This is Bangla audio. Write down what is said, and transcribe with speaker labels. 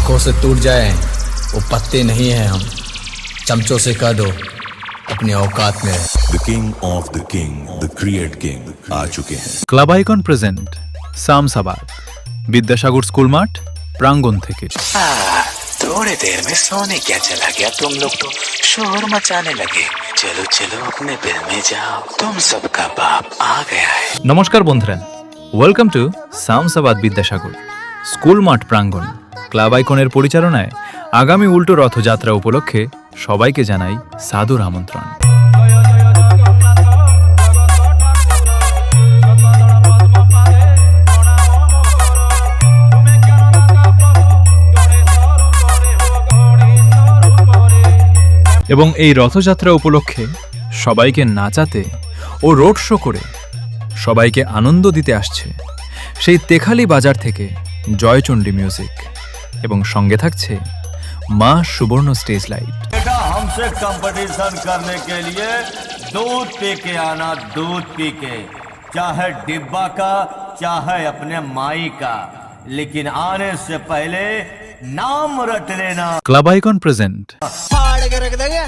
Speaker 1: आंखों से टूट जाए वो पत्ते नहीं हैं हम, चमचों से कह दो अपने औकात में।
Speaker 2: The king of the king, the create king आ चुके हैं।
Speaker 3: Club icon present Samsabad Vidyasagar school মাঠ প্রাঙ্গণ থেকে।
Speaker 4: थोड़ी देर में सोने क्या चला गया, तुम लोग तो शोर मचाने लगे। चलो चलो अपने बिल में जाओ, तुम सबका बाप आ गया है।
Speaker 3: নমস্কার বন্ধুরা, ওয়েলকাম টু সামসাবাদ বিদ্যাসাগর স্কুল মাঠ প্রাঙ্গণ। ক্লাব আইকনের পরিচালনায় আগামী উল্টো রথযাত্রা উপলক্ষে সবাইকে জানাই সাদর আমন্ত্রণ। এবং এই রথযাত্রা উপলক্ষে সবাইকে নাচাতে ও রোড শো করে সবাইকে আনন্দ দিতে আসছে সেই তেখালি বাজার থেকে জয়চণ্ডী মিউজিক, এবং সঙ্গে থাকছে মা সুবর্ণ স্টেজ লাইট।
Speaker 5: बेटा हमसे कंपटीशन करने के लिए दूध पी के आना, दूध पी के, चाहे डिब्बा का चाहे अपने माई का, लेकिन आने से पहले नाम रट लेना।
Speaker 3: ক্লাব আইকন প্রেজেন্ট
Speaker 5: फाड़ के रख देंगे।